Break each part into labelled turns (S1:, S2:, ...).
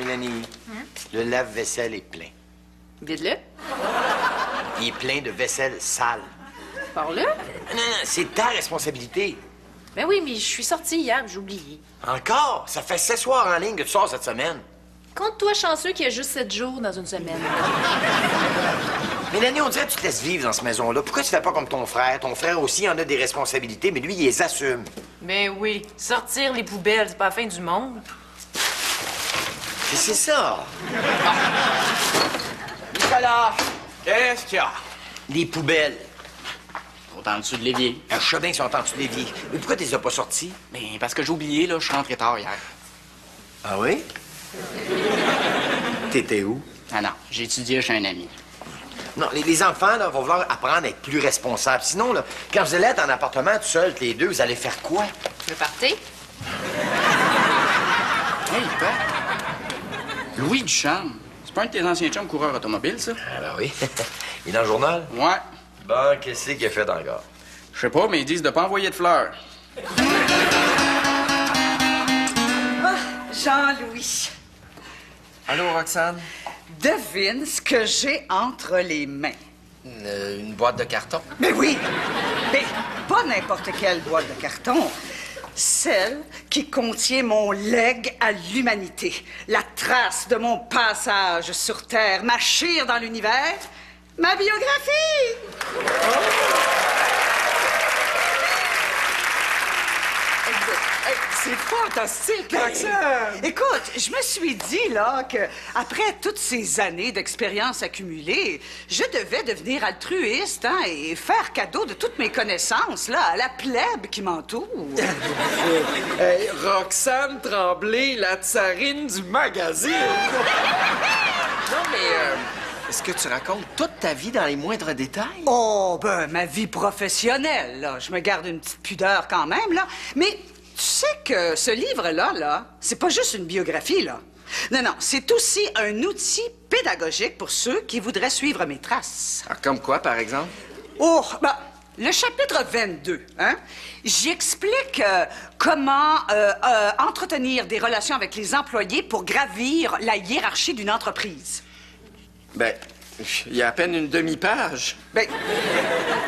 S1: Mélanie, le lave-vaisselle est plein.
S2: Vide-le.
S1: Il est plein de vaisselle sale.
S2: Par-le.
S1: Non, c'est ta responsabilité.
S2: Ben oui, mais je suis sortie hier, j'ai oublié.
S1: Encore? Ça fait 7 soirs en ligne que tu sors cette semaine.
S2: Compte-toi chanceux qu'il y a juste 7 jours dans une semaine.
S1: Mélanie, on dirait que tu te laisses vivre dans cette maison-là. Pourquoi tu fais pas comme ton frère? Ton frère aussi en a des responsabilités, mais lui, il les assume.
S3: Ben oui, sortir les poubelles, c'est pas la fin du monde.
S1: C'est ça. Nicolas!
S4: Qu'est-ce qu'il y a?
S1: Les poubelles.
S4: Ils sont en dessous de l'évier.
S1: Je sais bien qu'ils sont en dessous de l'évier. Mais pourquoi tu les as pas sortis?
S4: Ben, parce que j'ai oublié, là, je suis rentré tard hier.
S1: Ah oui? T'étais où?
S4: Ah non, j'ai étudié chez un ami.
S1: Non, les enfants, là, vont vouloir apprendre à être plus responsables. Sinon, là, quand vous allez être en appartement tout seul, les deux, vous allez faire quoi?
S2: Tu veux partir?
S4: Hey, père! Louis Ducharme. C'est pas un de tes anciens chums coureurs automobiles, ça?
S1: Ah ben oui. Il est dans le journal?
S4: Ouais.
S1: Bon, qu'est-ce qu'il a fait encore?
S4: Je sais pas, mais ils disent de pas envoyer de fleurs.
S5: Ah, Jean-Louis,
S1: Allô, Roxane?
S5: devine ce que j'ai entre les mains.
S1: Une boîte de carton?
S5: Mais oui, mais pas n'importe quelle boîte de carton. Celle qui contient mon legs à l'humanité, la trace de mon passage sur Terre, ma chire dans l'univers, ma biographie.
S6: C'est fantastique, Roxane!
S5: Écoute, je me suis dit, là, que après toutes ces années d'expérience accumulée, je devais devenir altruiste, hein, et faire cadeau de toutes mes connaissances, là, à la plèbe qui m'entoure.
S6: Hey, Roxane Tremblay, la tsarine du magazine!
S7: Non, mais est-ce que tu racontes toute ta vie dans les moindres détails?
S5: Oh, ben, ma vie professionnelle, là, je me garde une petite pudeur quand même, là, mais... Tu sais que ce livre-là, là, c'est pas juste une biographie, là. Non, c'est aussi un outil pédagogique pour ceux qui voudraient suivre mes traces.
S7: Alors, comme quoi, par exemple?
S5: Oh, ben, le chapitre 22, hein, j'y explique comment entretenir des relations avec les employés pour gravir la hiérarchie d'une entreprise.
S7: Ben, il y a à peine une demi-page.
S5: Ben,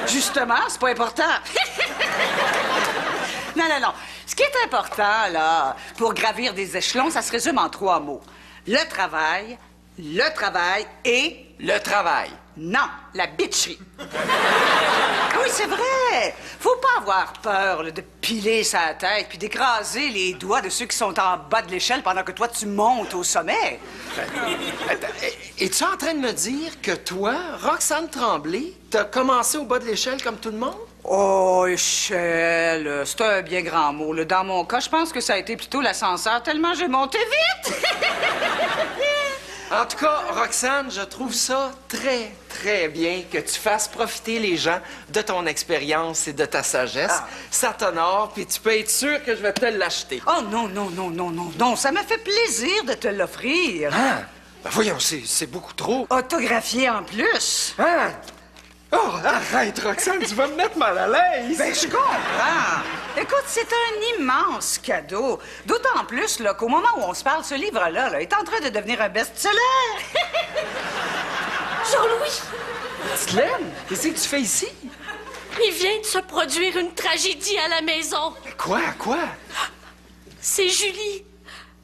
S5: justement, c'est pas important. Non. Ce qui est important, là, pour gravir des échelons, ça se résume en 3 mots. Le travail et...
S7: Le travail.
S5: Non, la bitcherie. Oui, c'est vrai. Faut pas avoir peur là, de piler sa tête puis d'écraser les doigts de ceux qui sont en bas de l'échelle pendant que toi, tu montes au sommet.
S7: Attends, es-tu en train de me dire que toi, Roxane Tremblay, t'as commencé au bas de l'échelle comme tout le monde?
S5: Oh, échelle, c'est un bien grand mot. Là. Dans mon cas, je pense que ça a été plutôt l'ascenseur tellement j'ai monté vite.
S7: En tout cas, Roxane, je trouve ça très, très bien que tu fasses profiter les gens de ton expérience et de ta sagesse.
S5: Ah.
S7: Ça t'honore, puis tu peux être sûr que je vais te l'acheter.
S5: Oh non, ça me fait plaisir de te l'offrir.
S7: Ah! Ben voyons, c'est beaucoup trop.
S5: Autographié en plus.
S7: Hein?
S6: Oh, arrête, Roxane, tu vas me mettre mal à l'aise!
S5: Ben, je comprends. Écoute, c'est un immense cadeau. D'autant plus là, qu'au moment où on se parle, ce livre-là là, est en train de devenir un best-seller.
S8: Jean-Louis,
S7: Len, qu'est-ce que tu fais ici?
S8: il vient de se produire une tragédie à la maison.
S7: Quoi?
S8: C'est Julie.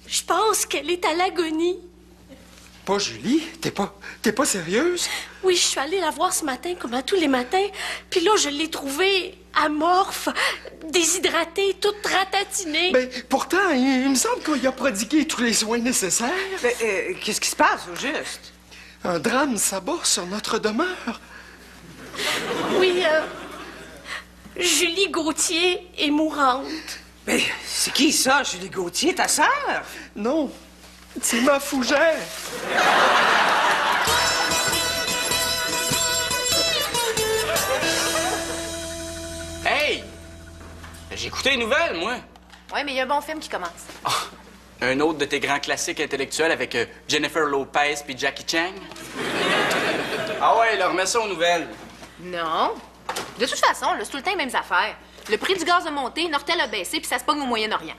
S8: Je pense qu'elle est à l'agonie.
S6: Pas Julie? T'es pas sérieuse?
S8: Oui, je suis allée la voir ce matin, comme à tous les matins. Puis là, je l'ai trouvée amorphe, déshydratée, toute ratatinée.
S6: Ben, pourtant, il me semble qu'on y a prodigué tous les soins nécessaires.
S5: Qu'est-ce qui se passe, au juste?
S6: Un drame s'abat sur notre demeure.
S8: Oui, Julie Gauthier est mourante.
S5: Mais c'est qui ça, Julie Gauthier, ta sœur?
S6: Non, c'est ma fougère.
S4: Hey! J'ai écouté les nouvelles, moi.
S2: Ouais, mais il y a un bon film qui commence.
S4: Oh, un autre de tes grands classiques intellectuels avec Jennifer Lopez puis Jackie Chan. Ah ouais, leur remets ça aux nouvelles.
S2: Non. De toute façon, là, c'est tout le temps les mêmes affaires. Le prix du gaz a monté, Nortel a baissé, puis ça se pogne au Moyen-Orient.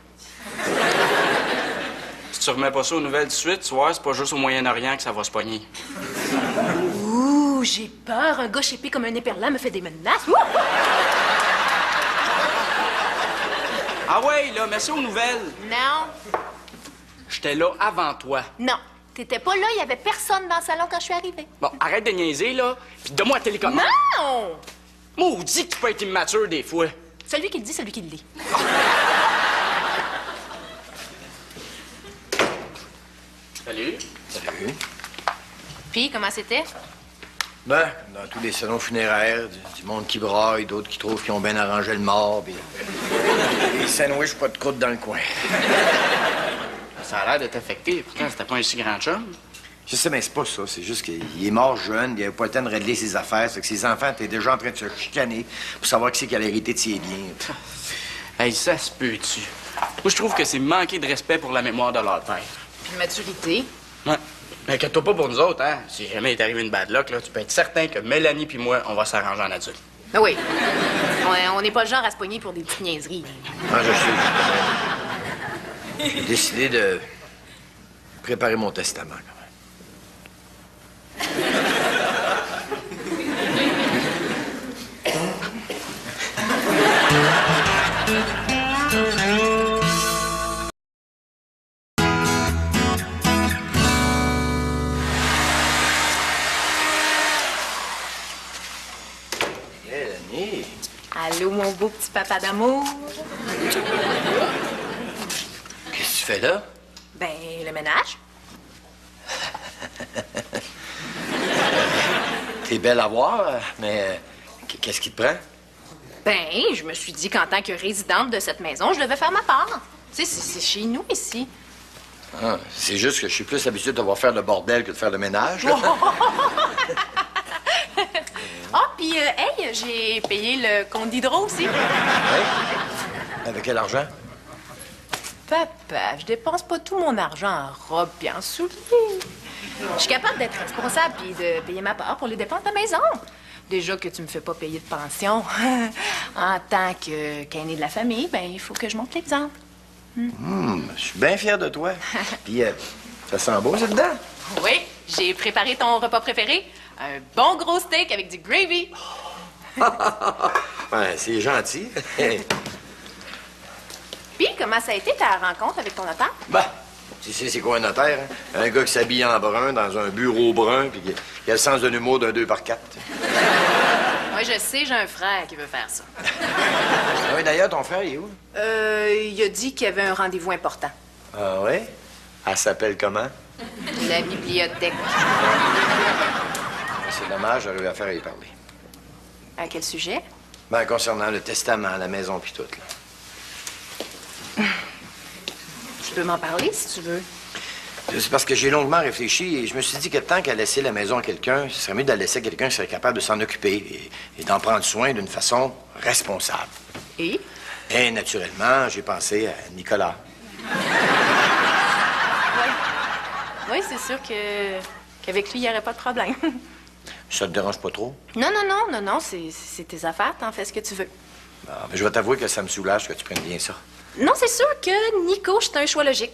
S4: C'est tu remets pas ça aux nouvelles de suite, tu vois, c'est pas juste au Moyen-Orient que ça va se pogner.
S2: Ouh, j'ai peur. Un gars shapé comme un éperlan me fait des menaces. Ouh!
S4: Ah ouais, là, mets ça aux nouvelles.
S2: Non,
S4: J'étais là avant toi.
S2: non. T'étais pas là, il y avait personne dans le salon quand je suis arrivée.
S4: Bon, arrête de niaiser, là, puis donne-moi la télécommande.
S2: Non!
S4: Maudit que tu peux être immature des fois.
S2: Celui qui le dit, celui qui le lit.
S4: Salut.
S1: Salut.
S2: Puis, comment c'était?
S1: Ben, dans tous les salons funéraires, du monde qui braille, d'autres qui trouvent qu'ils ont bien arrangé le mort, puis des sandwichs pas de croûte dans le coin.
S4: Ça a l'air de t'affecter. Pourtant, c'était pas un si grand chum.
S1: Je sais, mais c'est pas ça. C'est juste qu'il est mort jeune, il avait pas le temps de régler ses affaires. C'est que ses enfants étaient déjà en train de se chicaner pour savoir qui c'est qui a l'hérité de ses biens.
S4: Hey, ça se peut-tu? Moi, je trouve que c'est manquer de respect pour la mémoire de leur père.
S2: Puis de maturité.
S4: Ouais. Mais inquiète-toi pas pour nous autres, hein? Si jamais il est arrivé une bad luck, là, tu peux être certain que Mélanie puis moi, on va s'arranger en adulte.
S2: Ben oui. On n'est pas le genre à se pogner pour des petites niaiseries.
S1: Ah, je sais. J'ai décidé de préparer mon testament, quand même. Mélanie.
S2: Allô, mon beau petit papa d'amour.
S1: Qu'est-ce que tu fais là?
S2: Ben, le ménage.
S1: T'es belle à voir, mais qu'est-ce qui te prend?
S2: Ben, je me suis dit qu'en tant que résidente de cette maison, je devais faire ma part. Tu sais, c'est chez nous ici.
S1: Ah, c'est juste que je suis plus habitué de voir faire le bordel que de faire le ménage, là.
S2: Ah, puis, hey, j'ai payé le compte d'hydro aussi.
S1: Hey? Avec quel argent?
S2: Papa, je dépense pas tout mon argent en robe et en souliers. Je suis capable d'être responsable puis de payer ma part pour les dépenses de la maison. Déjà que tu me fais pas payer de pension. En tant qu'aîné de la famille, ben il faut que je montre l'exemple.
S1: Je suis bien fier de toi. Puis, ça sent beau, c'est dedans?
S2: Oui, j'ai préparé ton repas préféré. Un bon gros steak avec du gravy.
S1: Ouais, c'est gentil.
S2: Puis, comment ça a été ta rencontre avec ton notaire?
S1: Bah, tu sais, c'est quoi un notaire, hein? Un gars qui s'habille en brun dans un bureau brun puis qui a le sens de l'humour d'un 2x4.
S2: Moi, je sais, j'ai un frère qui veut faire ça.
S1: Ah oui, d'ailleurs, ton frère, il est où?
S2: Il a dit qu'il y avait un rendez-vous important.
S1: Ah oui? Elle s'appelle comment?
S2: La bibliothèque.
S1: C'est dommage, j'arrive à faire y parler.
S2: À quel sujet?
S1: Ben, concernant le testament, la maison puis tout, là.
S2: Tu peux m'en parler si tu veux.
S1: C'est parce que j'ai longuement réfléchi et je me suis dit que tant qu'à laisser la maison à quelqu'un, ce serait mieux de la laisser à quelqu'un qui serait capable de s'en occuper et d'en prendre soin d'une façon responsable.
S2: Et?
S1: Et naturellement, j'ai pensé à Nicolas.
S2: Oui, c'est sûr qu'avec lui, il n'y aurait pas de problème.
S1: Ça te dérange pas trop?
S2: Non, c'est tes affaires, t'en fais ce que tu veux.
S1: Ah, mais je vais t'avouer que ça me soulage que tu prennes bien ça.
S2: Non, c'est sûr que Nico, c'est un choix logique.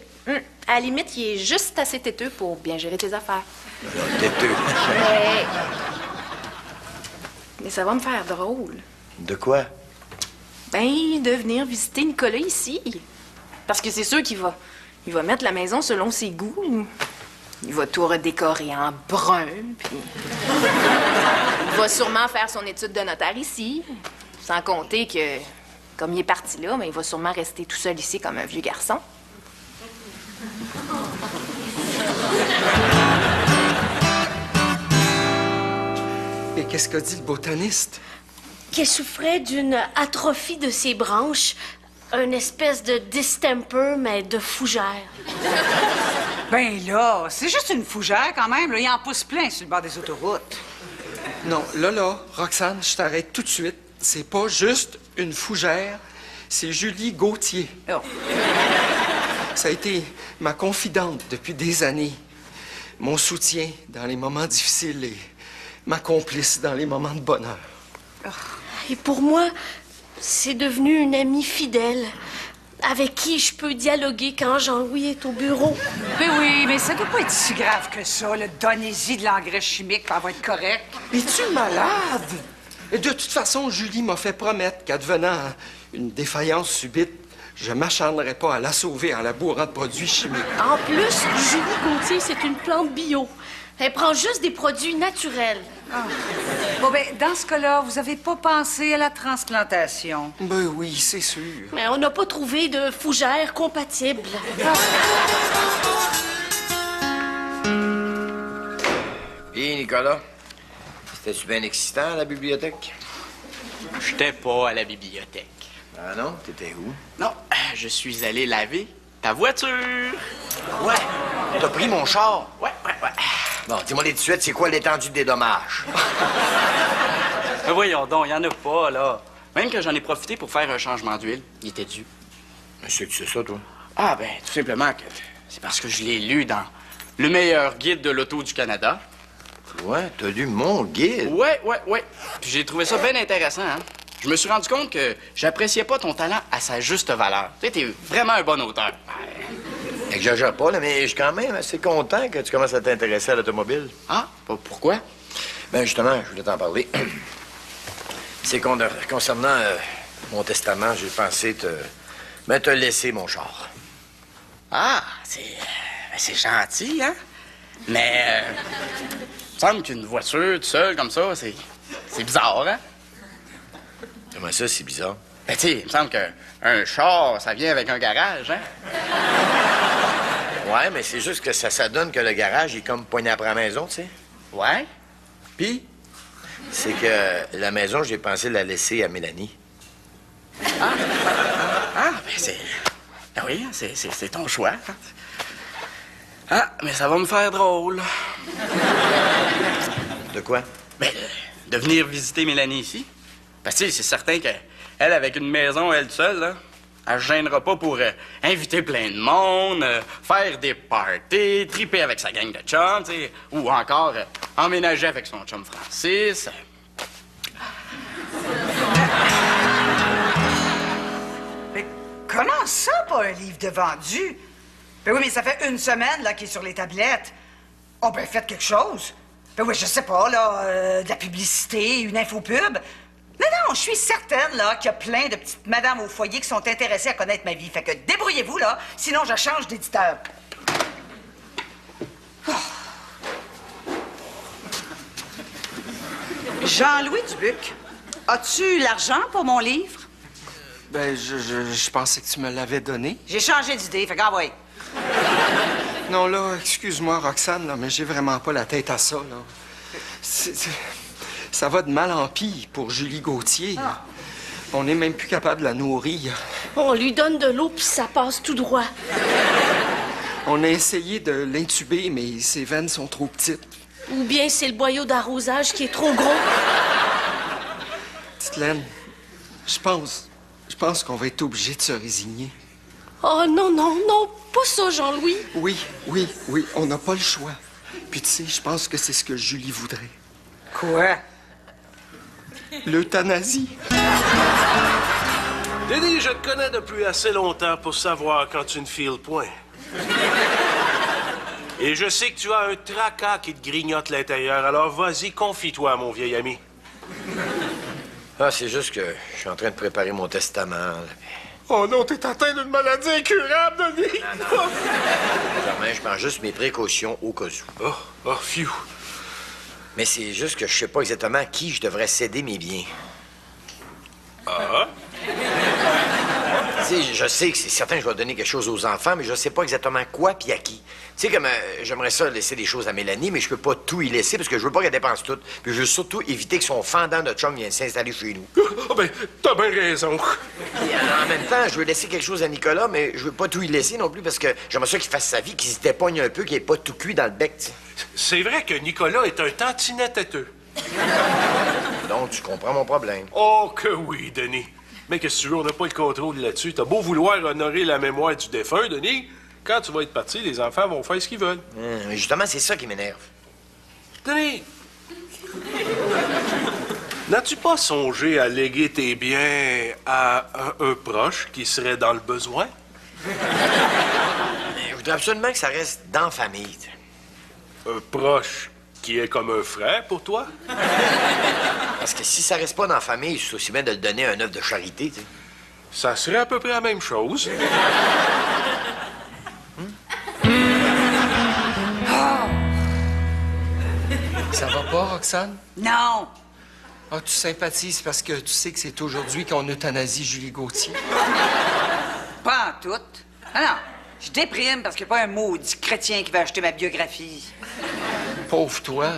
S2: À la limite, il est juste assez têteux pour bien gérer tes affaires.
S1: Têteux.
S2: Mais ça va me faire drôle.
S1: De quoi?
S2: Ben, de venir visiter Nicolas ici. Parce que c'est sûr qu'il va mettre la maison selon ses goûts. Il va tout redécorer en brun, puis... Il va sûrement faire son étude de notaire ici. Sans compter que, comme il est parti là, mais il va sûrement rester tout seul ici comme un vieux garçon.
S7: Et qu'est-ce qu'a dit le botaniste?
S8: Qu'elle souffrait d'une atrophie de ses branches, une espèce de distemper, mais de fougère.
S5: Ben là, c'est juste une fougère quand même. Là. Il en pousse plein sur le bord des autoroutes.
S7: Non, là, Roxane, je t'arrête tout de suite. C'est pas juste une fougère, c'est Julie Gauthier.
S5: Oh.
S7: Ça a été ma confidente depuis des années. Mon soutien dans les moments difficiles et ma complice dans les moments de bonheur.
S8: Et pour moi, c'est devenu une amie fidèle. avec qui je peux dialoguer quand Jean-Louis est au bureau.
S5: Mais oui, mais ça doit pas être si grave que ça. Donnez-y de l'engrais chimique, puis elle va être correcte.
S7: Es-tu malade? Et de toute façon, Julie m'a fait promettre qu'advenant une défaillance subite, je m'acharnerais pas à la sauver en la bourrant de produits chimiques.
S8: En plus, Julie Gauthier, c'est une plante bio. Elle prend juste des produits naturels.
S5: Bon, ben, dans ce cas-là, vous avez pas pensé à la transplantation?
S7: Ben oui, c'est sûr.
S8: Mais on n'a pas trouvé de fougère compatible.
S1: Puis, Nicolas, c'était-tu bien excitant à la bibliothèque?
S4: J'étais pas à la bibliothèque.
S1: Ah non? T'étais où?
S4: Non, je suis allé laver ta voiture.
S1: Ouais. T'as pris mon char?
S4: Ouais.
S1: Bon, dis-moi tout de suite, c'est quoi l'étendue des dommages?
S4: Mais voyons donc, il y en a pas, là. Même que j'en ai profité pour faire un changement d'huile. Il était dû.
S1: Mais c'est que c'est ça, toi?
S4: Ah, ben, tout simplement que c'est parce que je l'ai lu dans le meilleur guide de l'auto du Canada.
S1: Ouais, t'as lu mon guide?
S4: Ouais. Puis j'ai trouvé ça bien intéressant, hein. Je me suis rendu compte que j'appréciais pas ton talent à sa juste valeur. Tu sais, t'es vraiment un bon auteur.
S1: Exagère pas, là, mais je suis quand même assez content que tu commences à t'intéresser à l'automobile.
S4: Ah, pourquoi?
S1: Ben justement, je voulais t'en parler. C'est concernant mon testament, j'ai pensé te laisser mon char.
S4: Ah, c'est gentil, hein? Mais, il me semble qu'une voiture toute seule comme ça, c'est bizarre, hein?
S1: Comment ça, c'est bizarre?
S4: Ben, tu sais, il me semble qu'un char, ça vient avec un garage, hein?
S1: Ouais, mais c'est juste que ça donne que le garage est comme poigné après la maison, tu sais.
S4: Ouais?
S1: Puis, c'est que la maison, j'ai pensé la laisser à Mélanie.
S4: Ah, ben c'est... Ben oui, c'est ton choix. Ah, mais ça va me faire drôle.
S1: De quoi?
S4: Ben, de venir visiter Mélanie ici. Parce que, tu sais, c'est certain qu'elle, avec une maison, elle seule, là, elle se gênera pas pour inviter plein de monde, faire des parties, triper avec sa gang de chums, tu sais, ou encore emménager avec son chum Francis.
S5: Mais comment ça, pas un livre de vendu? Ben oui, mais ça fait une semaine, là, qu'il est sur les tablettes. Oh, ben faites quelque chose. Ben oui, je sais pas, là, de la publicité, une infopub. Non, je suis certaine, là, qu'il y a plein de petites madames au foyer qui sont intéressées à connaître ma vie. Fait que débrouillez-vous, là, sinon je change d'éditeur. Oh. Jean-Louis Dubuc, as-tu l'argent pour mon livre?
S7: Ben, je pensais que tu me l'avais donné.
S5: J'ai changé d'idée, fait qu'envoie.
S7: Non, là, excuse-moi, Roxane, là, mais j'ai vraiment pas la tête à ça, là. Ça va de mal en pis pour Julie Gauthier. On n'est même plus capable de la nourrir.
S8: On lui donne de l'eau, puis ça passe tout droit.
S7: On a essayé de l'intuber, mais ses veines sont trop petites.
S8: Ou bien c'est le boyau d'arrosage qui est trop gros.
S7: Petite Laine, je pense qu'on va être obligé de se résigner.
S8: Oh non, pas ça, Jean-Louis.
S7: Oui, on n'a pas le choix. Puis tu sais, je pense que c'est ce que Julie voudrait.
S5: Quoi?
S7: L'euthanasie.
S9: Denis, je te connais depuis assez longtemps pour savoir quand tu ne files point. Et je sais que tu as un tracas qui te grignote l'intérieur, alors vas-y, confie-toi, mon vieil ami.
S1: Ah, c'est juste que je suis en train de préparer mon testament. Là.
S6: Oh non, t'es atteint d'une maladie incurable, Denis!
S1: Non. Germain, je prends juste mes précautions au cas où.
S9: Oh, phew.
S1: Mais c'est juste que je sais pas exactement à qui je devrais céder mes biens.
S9: Ah?
S1: Tu sais, je sais que c'est certain que je vais donner quelque chose aux enfants, mais je sais pas exactement quoi puis à qui. Tu sais, comme j'aimerais ça laisser des choses à Mélanie, mais je peux pas tout y laisser parce que je veux pas qu'elle dépense tout. Puis je veux surtout éviter que son fendant de chum vienne s'installer chez nous.
S9: Oh, ben, t'as bien raison.
S1: Puis, en même temps, je veux laisser quelque chose à Nicolas, mais je veux pas tout y laisser non plus parce que j'aimerais ça qu'il fasse sa vie, qu'il se dépogne un peu, qu'il ait pas tout cuit dans le bec, tu sais.
S9: C'est vrai que Nicolas est un tantinet têteux.
S1: Donc, tu comprends mon problème.
S9: Oh que oui, Denis. Mais qu'est-ce que tu veux, on n'a pas le contrôle là-dessus. T'as beau vouloir honorer la mémoire du défunt, Denis, quand tu vas être parti, les enfants vont faire ce qu'ils veulent.
S1: Mais justement, c'est ça qui m'énerve.
S9: Denis! N'as-tu pas songé à léguer tes biens à un proche qui serait dans le besoin?
S1: Je voudrais absolument que ça reste dans la famille. T'sais.
S9: Un proche qui est comme un frère pour toi?
S1: Parce que si ça reste pas dans la famille, c'est aussi bien de le donner à un œuvre de charité. T'sais.
S9: Ça serait à peu près la même chose.
S7: Ça va pas, Roxane?
S5: Non.
S7: Ah, tu sympathises parce que tu sais que c'est aujourd'hui qu'on euthanasie Julie Gauthier?
S5: Pas en tout. Ah non, je déprime parce qu'il n'y a pas un maudit chrétien qui va acheter ma biographie.
S7: Pauvre toi.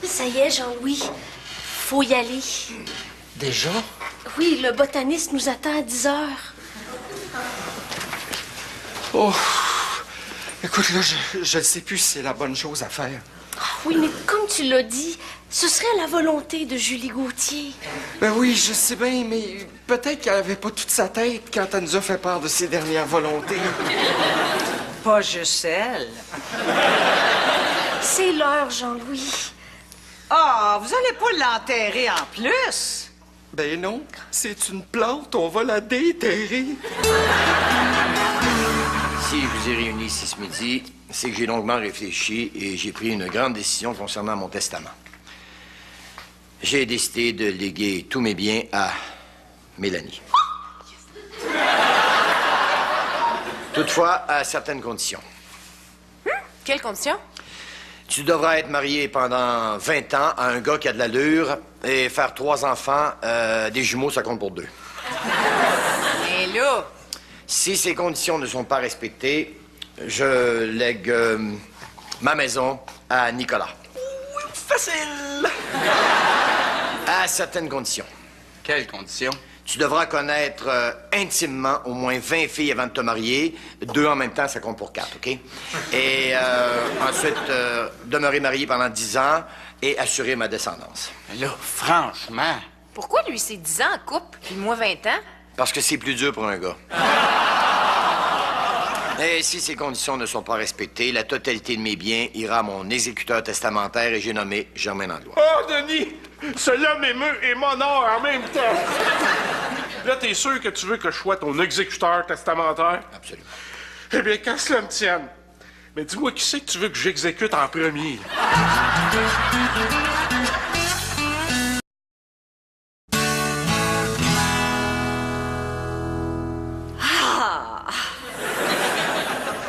S8: Ça y est, Jean-Louis. Faut y aller.
S7: Déjà?
S8: Oui, le botaniste nous attend à 10 heures.
S7: Oh! Écoute, là, je ne sais plus si c'est la bonne chose à faire.
S8: Oui, mais comme tu l'as dit, ce serait à la volonté de Julie Gauthier.
S7: Ben oui, je sais bien, mais peut-être qu'elle avait pas toute sa tête quand elle nous a fait part de ses dernières volontés.
S5: Pas juste elle.
S8: C'est l'heure, Jean-Louis.
S5: Ah, vous allez pas l'enterrer en plus?
S7: Ben non, c'est une plante, on va la déterrer.
S1: Si je vous ai réunis ici ce midi, c'est que j'ai longuement réfléchi et j'ai pris une grande décision concernant mon testament. J'ai décidé de léguer tous mes biens à Mélanie. Toutefois, à certaines conditions.
S3: Quelles conditions?
S1: Tu devras être marié pendant 20 ans à un gars qui a de l'allure et faire 3 enfants. Des jumeaux, ça compte pour 2.
S3: Et là...
S1: Si ces conditions ne sont pas respectées, je lègue ma maison à Nicolas.
S4: Oui, facile!
S1: À certaines conditions.
S4: Quelles conditions?
S1: Tu devras connaître intimement au moins 20 filles avant de te marier. 2 en même temps, ça compte pour 4, OK? Et ensuite, demeurer marié pendant 10 ans et assurer ma descendance.
S4: Mais là, franchement...
S3: Pourquoi lui, c'est 10 ans en couple, puis moi 20 ans?
S1: Parce que c'est plus dur pour un gars. Et si ces conditions ne sont pas respectées, la totalité de mes biens ira à mon exécuteur testamentaire et j'ai nommé Germain Langlois.
S9: Oh, Denis! Cela m'émeut et m'honore en même temps. Là, t'es sûr que tu veux que je sois ton exécuteur testamentaire?
S1: Absolument.
S9: Eh bien, quand cela me tienne. Mais dis-moi, qui c'est que tu veux que j'exécute en premier?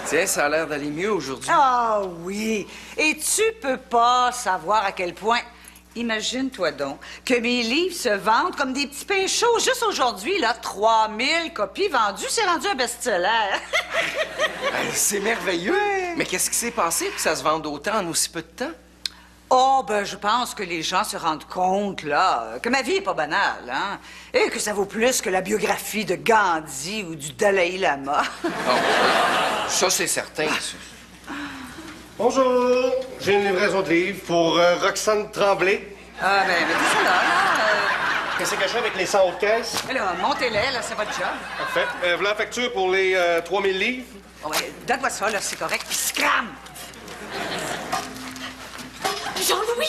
S7: Tiens, ça a l'air d'aller mieux aujourd'hui.
S5: Ah oui. Et tu peux pas savoir à quel point... Imagine-toi donc que mes livres se vendent comme des petits pains chauds. Juste aujourd'hui, là, 3000 copies vendues, c'est rendu un best-seller.
S7: C'est merveilleux. Mais qu'est-ce qui s'est passé pour que ça se vende autant en aussi peu de temps?
S5: Oh, ben, je pense que les gens se rendent compte, là, que ma vie est pas banale, hein, et que ça vaut plus que la biographie de Gandhi ou du Dalai Lama.
S7: Oh, ça, c'est certain.
S6: Bonjour, j'ai une livraison de livres pour Roxane Tremblay.
S5: Ah, ben, mettez ça là.
S6: Qu'est-ce que je fais avec les 100 autres caisses?
S5: Mais là, montez-les, là, c'est votre job.
S6: Parfait. Voilà la facture pour les 3000 livres.
S5: Oh, ben, donne-moi ça, là, c'est correct, puis scram!
S8: Jean-Louis,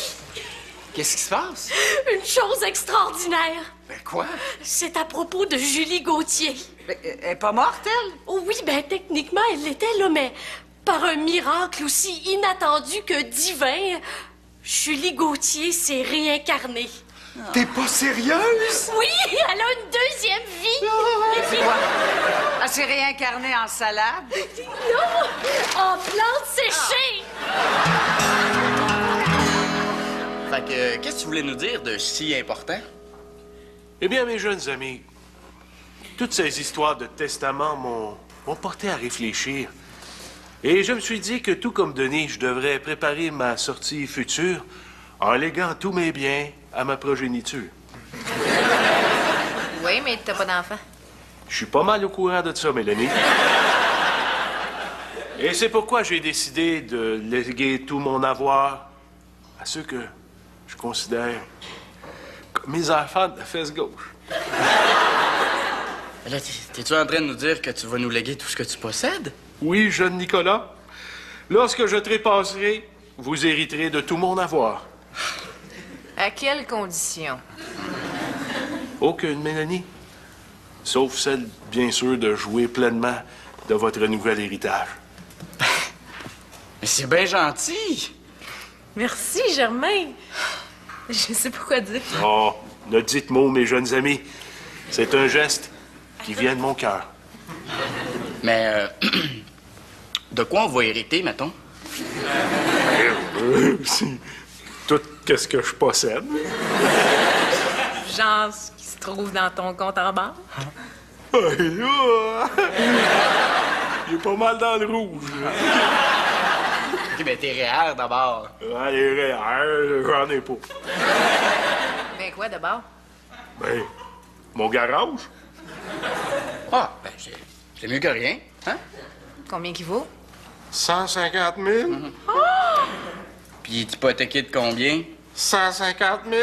S7: Qu'est-ce qui se passe?
S8: une chose extraordinaire.
S7: Ben quoi?
S8: C'est à propos de Julie Gauthier.
S5: Mais, elle est pas morte, elle?
S8: Oh oui, ben techniquement, elle l'était, là, mais par un miracle aussi inattendu que divin, Julie Gauthier s'est réincarnée.
S7: T'es pas sérieuse?
S8: Oui, elle a une deuxième vie.
S5: Quoi? Elle s'est réincarnée en salade?
S8: Non, en plante séchée.
S4: Fait que, qu'est-ce que tu voulais nous dire de si important?
S9: Eh bien, mes jeunes amis, toutes ces histoires de testament m'ont porté à réfléchir. Et je me suis dit que, tout comme Denis, je devrais préparer ma sortie future en léguant tous mes biens à ma progéniture.
S3: Oui, mais t'as pas d'enfant.
S9: Je suis pas mal au courant de ça, Mélanie. Et c'est pourquoi j'ai décidé de léguer tout mon avoir à ceux que je considère comme mes enfants de la fesse gauche.
S4: Là, t'es-tu en train de nous dire que tu vas nous léguer tout ce que tu possèdes?
S9: Oui, jeune Nicolas. Lorsque je trépasserai, vous hériterez de tout mon avoir.
S3: À quelles conditions?
S9: Aucune, Mélanie. Sauf celle, bien sûr, de jouer pleinement de votre nouvel héritage.
S4: Mais c'est bien gentil.
S3: Merci, Germain. Je sais pas quoi dire.
S9: Oh, ne dites mot, mes jeunes amis. C'est un geste qui vient de mon cœur.
S4: Mais, de quoi on va hériter, mettons?
S9: Tout qu'est-ce que je possède.
S3: Genre ce qui se trouve dans ton compte en banque?
S9: Il est pas mal dans le rouge.
S4: OK, ben t'es réel d'abord.
S9: Allez, j'en ai pas.
S3: Ben quoi, d'abord?
S9: Ben, mon garage.
S4: Ah, ben c'est mieux que rien, hein?
S3: Combien qu'il vaut?
S6: 150 000?
S4: Puis t'es hypothéqué de combien?
S6: 150 000?